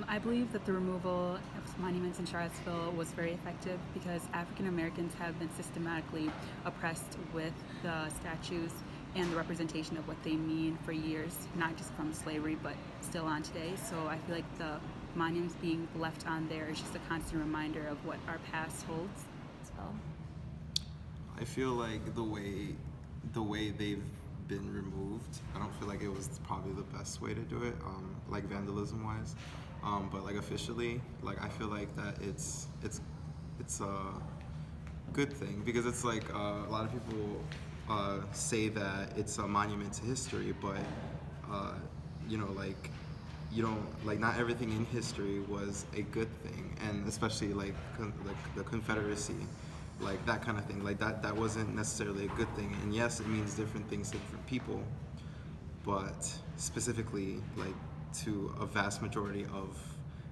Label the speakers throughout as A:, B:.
A: I believe that the removal of monuments in Charlottesville was very effective because African Americans have been systematically oppressed with the statues and the representation of what they mean for years, not just from slavery, but still on today. So I feel like the monuments being left on there is just a constant reminder of what our past holds. So,
B: I feel like the way they've been removed, I don't feel like it was probably the best way to do it, like vandalism wise. But like officially, like I feel like that it's a good thing because it's like a lot of people say that it's a monument to history, but uh, like you don't like not everything in history was a good thing, and especially like the Confederacy, like that kind of thing, like that wasn't necessarily a good thing. And yes, it means different things to different people, but specifically like to a vast majority of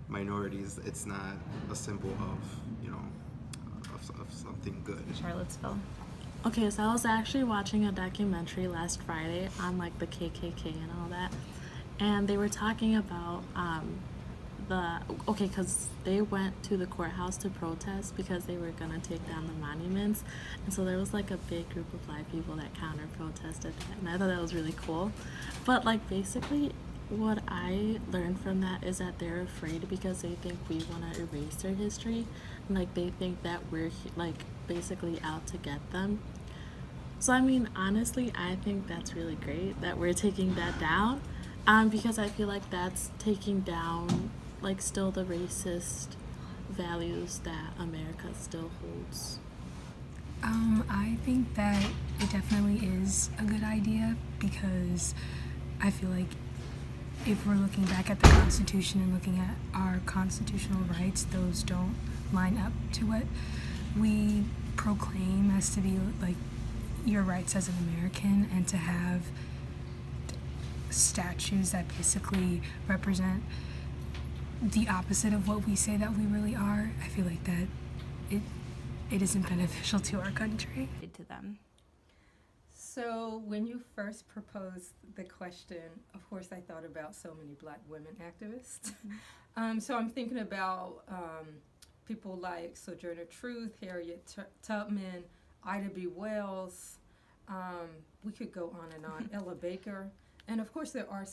B: minorities, it's not a symbol of of something good.
A: Charlottesville.
C: Okay, so I was actually watching a documentary last Friday on like the KKK and all that, and they were talking about because they went to the courthouse to protest because they were gonna take down the monuments, and so there was like a big group of black people that counter protested that, and I thought that was really cool. But like basically, what I learned from that is that they're afraid because they think we want to erase their history, and like they think that we're like basically out to get them. So I mean, honestly, I think that's really great that we're taking that down, because I feel like that's taking down like still the racist values that America still holds.
D: I think that it definitely is a good idea because I feel like if we're looking back at the Constitution and looking at our constitutional rights, those don't line up to what we proclaim as to be like your rights as an American, and to have statues that basically represent the opposite of what we say that we really are, I feel like that it isn't beneficial to our country.
A: To them.
E: So when you first proposed the question, of course I thought about so many black women activists. So I'm thinking about people like Sojourner Truth, Harriet Tubman, Ida B. Wells. We could go on and on. Ella Baker. And of course there are,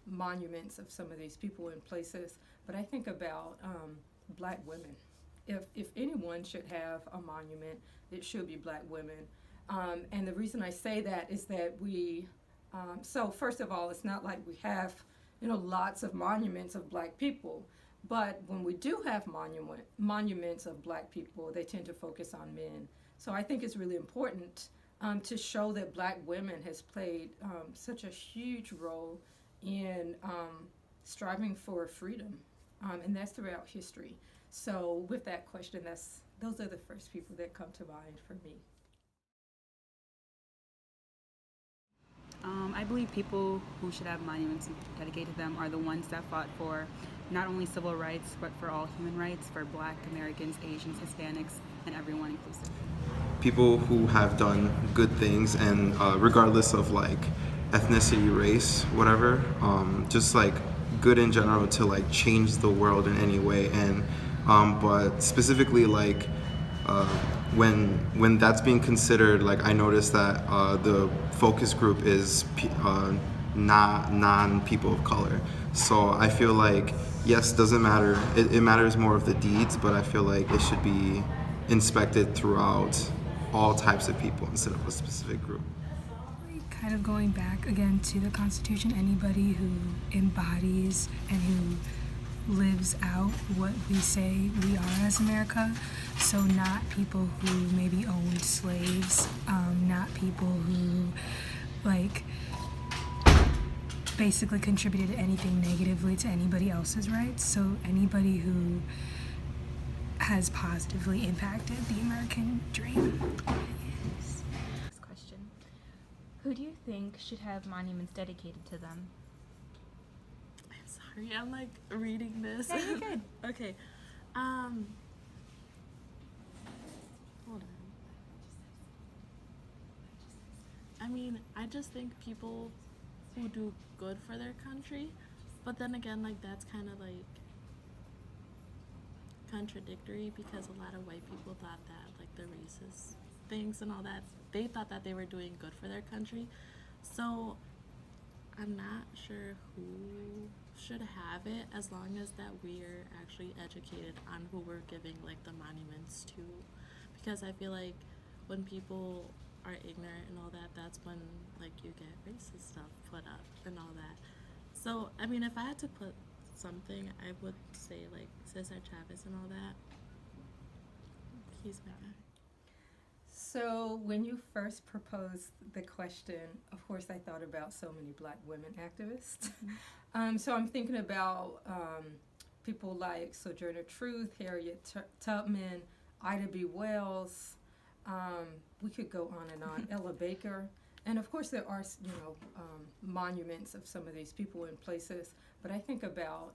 E: monuments of some of these people in places. But I think about black women. If anyone should have a monument, it should be black women. And the reason I say that is that so first of all, it's not like we have, lots of monuments of black people. But when we do have monuments of black people, they tend to focus on men. So I think it's really important to show that black women has played such a huge role in striving for freedom, and that's throughout history. So with that question, those are the first people that come to mind for me.
A: I believe people who should have monuments dedicated to them are the ones that fought for not only civil rights, but for all human rights for Black Americans, Asians, Hispanics, and everyone inclusive.
B: People who have done good things, and regardless of like ethnicity, race, whatever, just like good in general to like change the world in any way. And but specifically like when that's being considered, like I noticed that the focus group is not non-people of color. So I feel like yes, doesn't matter. It matters more of the deeds, but I feel like it should be inspected throughout all types of people instead of a specific group.
D: Kind of going back again to the Constitution, anybody who embodies and who lives out what we say we are as America. So not people who maybe owned slaves, not people who like basically contributed anything negatively to anybody else's rights. So anybody who has positively impacted the American dream.
F: Next question. Who do you think should have monuments dedicated to them?
C: I'm sorry, I'm like reading this.
F: Yeah, you're good.
C: Okay. Hold on. I mean, I just think people who do good for their country, But then again, like, that's kind of like contradictory because a lot of white people thought that, like, the racist things and all that, they thought that they were doing good for their country. So I'm not sure who should have it, as long as that we're actually educated on who we're giving, like, the monuments to. Because I feel like when people are ignorant and all that, that's when, like, you get racist stuff put up and all that. So, I mean, if I had to put something, I would say, like, Cesar Chavez and all that. He's my guy.
E: So when you first proposed the question, of course, I thought about so many Black women activists. So I'm thinking about people like Sojourner Truth, Harriet Tubman, Ida B. Wells. We could go on and on. Ella Baker. And of course, there are, monuments of some of these people in places. But I think about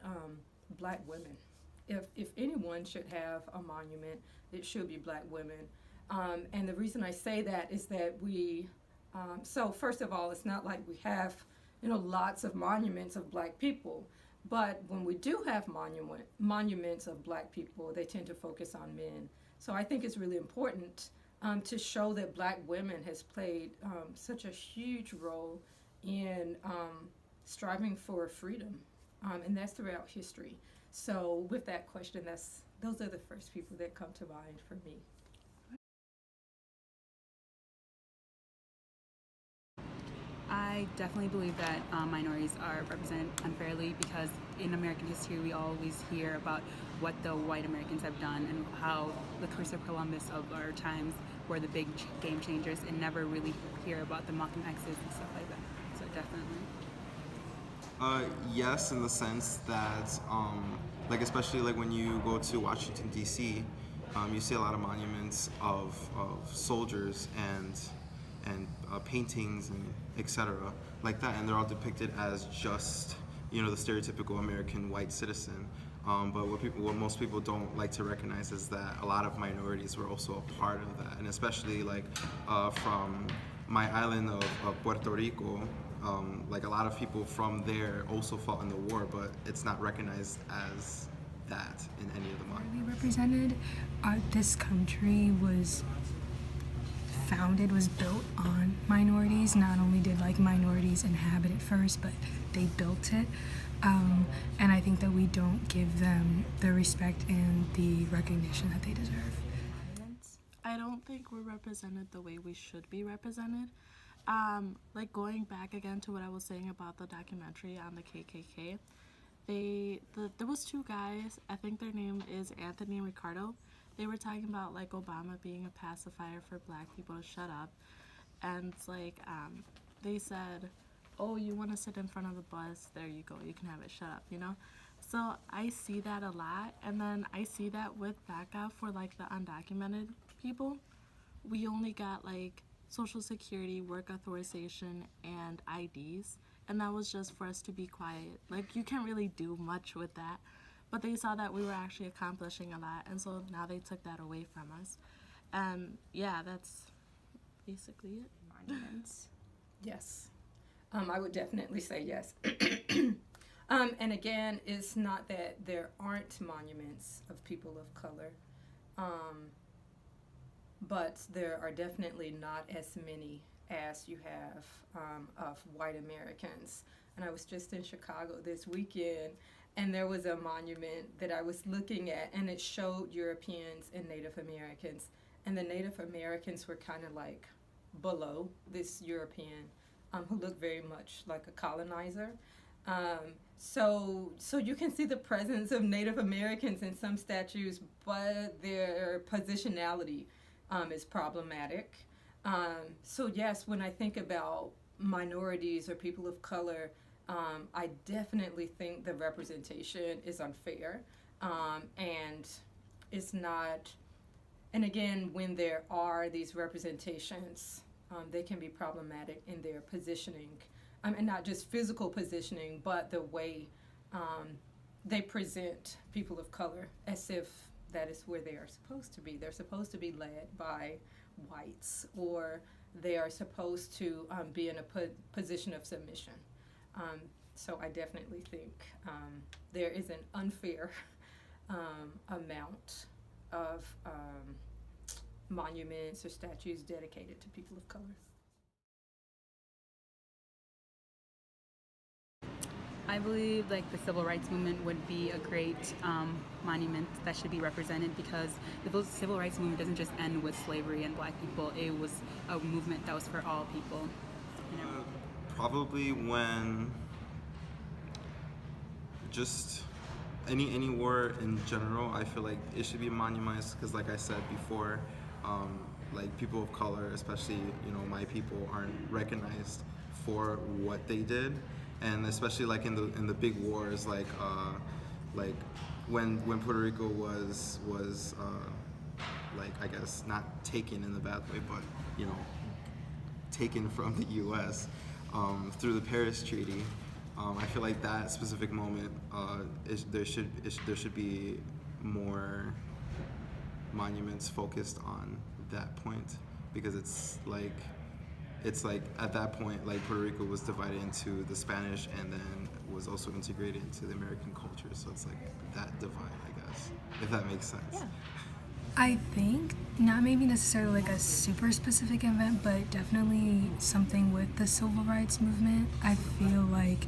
E: Black women. If anyone should have a monument, it should be Black women. And the reason I say that is that so first of all, it's not like we have, lots of monuments of Black people. But when we do have monuments of Black people, they tend to focus on men. So I think it's really important to show that Black women has played such a huge role in striving for freedom, and that's throughout history. So with that question, those are the first people that come to mind for me.
A: I definitely believe that minorities are represented unfairly because in American history we always hear about what the white Americans have done and how the Christopher Columbus of our times were the big game changers, and never really hear about the Malcolm X's and stuff like that. So definitely.
B: Yes, in the sense that, like, especially like when you go to Washington D.C., you see a lot of monuments of soldiers and paintings and etc. like that, and they're all depicted as just, the stereotypical American white citizen. But what most people don't like to recognize is that a lot of minorities were also a part of that, and especially like from my island of Puerto Rico, like a lot of people from there also fought in the war, but it's not recognized as that in any of the monuments.
D: Represented, this country was built on minorities. Not only did minorities inhabit it first, but they built it. And I think that we don't give them the respect and the recognition that they deserve.
C: I don't think we're represented the way we should be represented. Like, going back again to what I was saying about the documentary on the KKK, there was two guys, I think their name is Anthony and Ricardo. They were talking about, like, Obama being a pacifier for Black people to shut up. And it's like, they said, oh, you want to sit in front of the bus? There you go. You can have it. Shut up, So I see that a lot. And then I see that with DACA for, like, the undocumented people. We only got, like, Social Security, work authorization, and IDs. And that was just for us to be quiet. Like, you can't really do much with that. But they saw that we were actually accomplishing a lot, and so now they took that away from us. And yeah, that's basically it.
F: Monuments.
E: Yes. I would definitely say yes. And again, it's not that there aren't monuments of people of color, but there are definitely not as many as you have of white Americans. And I was just in Chicago this weekend, and there was a monument that I was looking at, and it showed Europeans and Native Americans. And the Native Americans were kind of like below this European, who looked very much like a colonizer. So you can see the presence of Native Americans in some statues, but their positionality is problematic. So yes, when I think about minorities or people of color, I definitely think the representation is unfair, and it's not. And again, when there are these representations, they can be problematic in their positioning, and not just physical positioning, but the way they present people of color as if that is where they are supposed to be. They're supposed to be led by whites, or they are supposed to be in a position of submission. So I definitely think there is an unfair amount of monuments or statues dedicated to people of color.
A: I believe like the civil rights movement would be a great monument that should be represented, because the civil rights movement doesn't just end with slavery and black people. It was a movement that was for all people. You know?
B: Probably when just any war in general, I feel like it should be monumented, because like I said before, like people of color, especially my people, aren't recognized for what they did, and especially like in the big wars, like when Puerto Rico was like, I guess not taken in the bad way, but taken from the U.S. Through the Paris Treaty. I feel like that specific moment, there should be more monuments focused on that point, because it's like at that point, like Puerto Rico was divided into the Spanish and then was also integrated into the American culture. So it's like that divide, I guess, if that makes sense.
F: Yeah.
D: I think not maybe necessarily like a super specific event, but definitely something with the civil rights movement. I feel like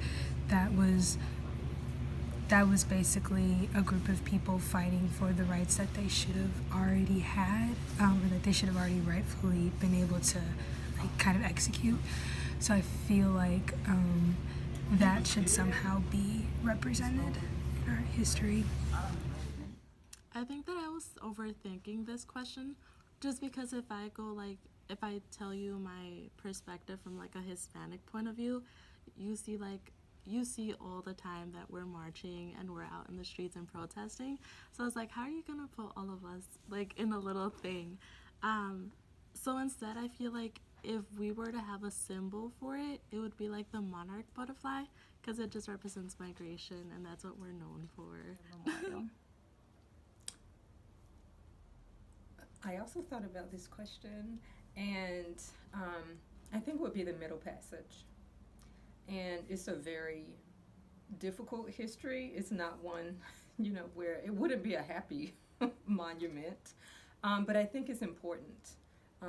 D: that was basically a group of people fighting for the rights that they should have already had, or that they should have already rightfully been able to like kind of execute. So I feel like that should somehow be represented in our history.
C: I think that I was overthinking this question, just because if I tell you my perspective from like a Hispanic point of view, you see all the time that we're marching and we're out in the streets and protesting. So I was like, how are you gonna put all of us like in a little thing? So instead, I feel like if we were to have a symbol for it, it would be like the monarch butterfly, because it just represents migration, and that's what we're known for.
F: Memorial.
E: I also thought about this question, and I think it would be the Middle Passage. And it's a very difficult history. It's not one, where it wouldn't be a happy monument, but I think it's important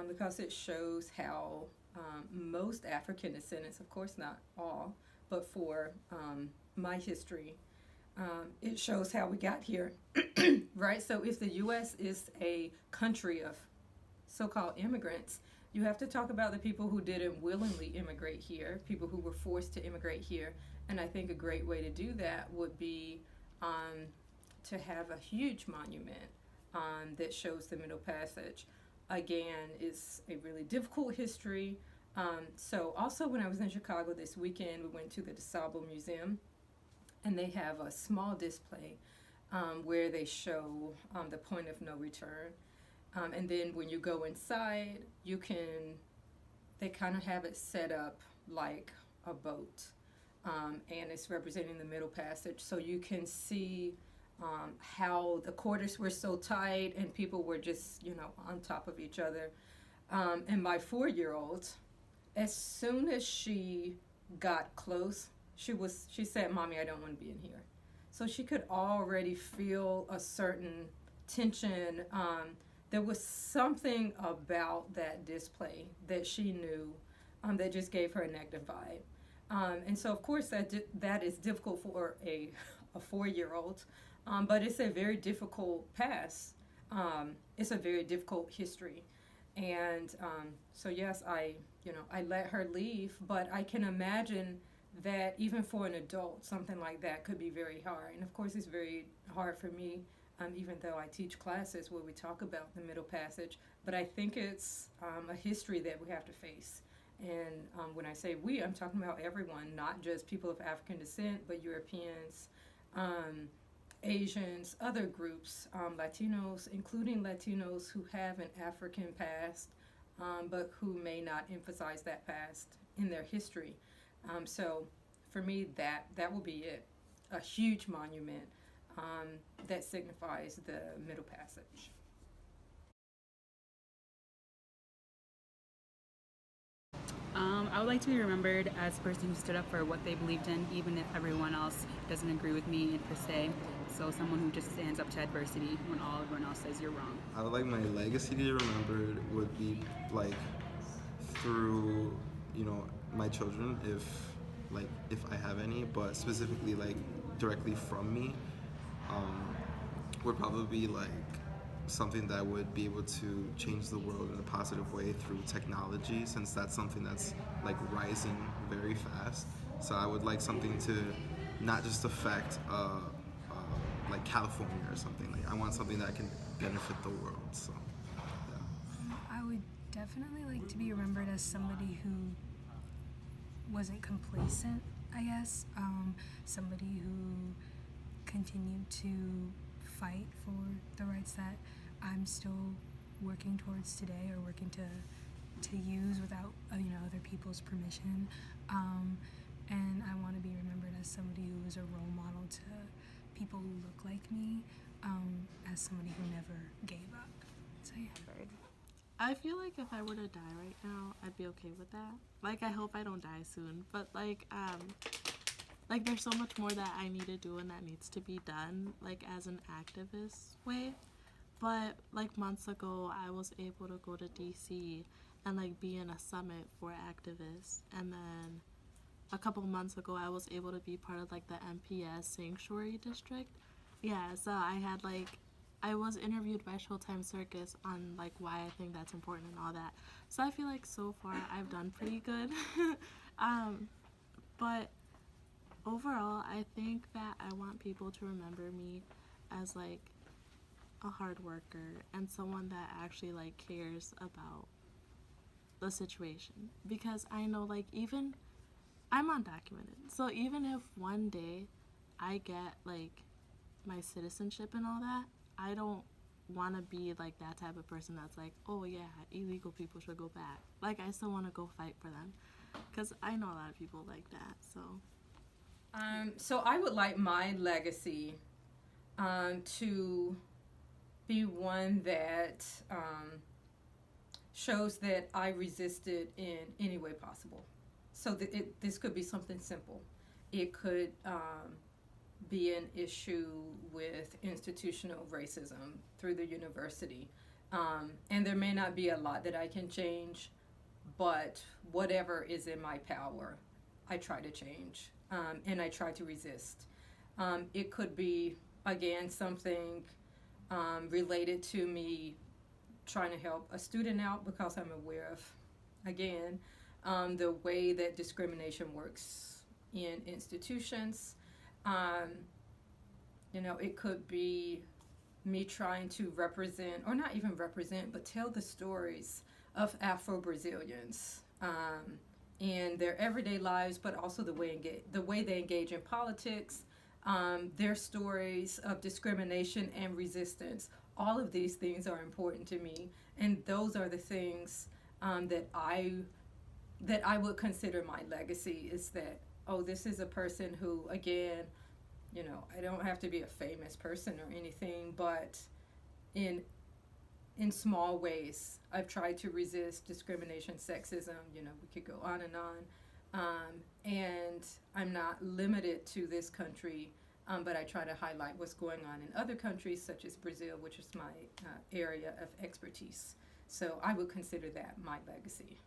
E: because it shows how most African descendants, of course not all, but for my history, it shows how we got here, right? So if the U.S. is a country of so-called immigrants, you have to talk about the people who didn't willingly immigrate here, people who were forced to immigrate here. And I think a great way to do that would be to have a huge monument that shows the Middle Passage. Again, it's a really difficult history. So also when I was in Chicago this weekend, we went to the DeSable Museum, and they have a small display where they show the point of no return. And then when you go inside, they kind of have it set up like a boat. And it's representing the Middle Passage. So you can see how the quarters were so tight and people were just, on top of each other. And my 4-year-old, as soon as she got close, she said, "Mommy, I don't want to be in here." So she could already feel a certain tension. There was something about that display that she knew that just gave her a negative vibe. And so, of course, that is difficult for a 4-year-old, but it's a very difficult past. It's a very difficult history. And so, yes, I let her leave, but I can imagine that even for an adult, something like that could be very hard. And, of course, it's very hard for me, even though I teach classes where we talk about the Middle Passage. But I think it's a history that we have to face. And when I say we, I'm talking about everyone, not just people of African descent, but Europeans, Asians, other groups, Latinos, including Latinos who have an African past, but who may not emphasize that past in their history. So for me, that will be it, a huge monument that signifies the Middle Passage.
A: I would like to be remembered as a person who stood up for what they believed in, even if everyone else doesn't agree with me per se. So someone who just stands up to adversity when all everyone else says you're wrong.
B: I would like my legacy to be remembered would be like through, you know, my children, if I have any, but specifically like directly from me, would probably be like something that would be able to change the world in a positive way through technology, since that's something that's like rising very fast. So I would like something to not just affect like California or something. Like I want something that can benefit the world. So yeah.
D: I would definitely like to be remembered as somebody who wasn't complacent, I guess. Somebody who continued to fight for the rights that I'm still working towards today, or working to use without other people's permission. And I want to be remembered as somebody who was a role model to people who look like me, as somebody who never gave up. So yeah.
C: I feel like if I were to die right now, I'd be okay with that. Like, I hope I don't die soon, but like there's so much more that I need to do and that needs to be done, like as an activist way. But like months ago, I was able to go to DC and like be in a summit for activists, and then a couple months ago, I was able to be part of like the MPS Sanctuary District. Yeah, so I was interviewed by Showtime Circus on like why I think that's important and all that. So I feel like so far I've done pretty good. But overall, I think that I want people to remember me as like a hard worker and someone that actually like cares about the situation, because I know like even I'm undocumented, so even if one day I get like my citizenship and all that, I don't want to be like that type of person that's like, oh yeah, illegal people should go back. Like I still want to go fight for them, because I know a lot of people like that.
E: So I would like my legacy to be one that shows that I resisted in any way possible. So this could be something simple. It could be an issue with institutional racism through the university. And there may not be a lot that I can change, but whatever is in my power, I try to change, and I try to resist. It could be, again, something related to me trying to help a student out, because I'm aware of, again, the way that discrimination works in institutions. It could be me trying to represent, or not even represent, but tell the stories of Afro-Brazilians in their everyday lives, but also the way they engage in politics, their stories of discrimination and resistance. All of these things are important to me, and those are the things that I would consider my legacy, is that, oh, this is a person who, again, I don't have to be a famous person or anything, but in small ways, I've tried to resist discrimination, sexism, we could go on and on. And I'm not limited to this country, but I try to highlight what's going on in other countries, such as Brazil, which is my area of expertise. So I would consider that my legacy.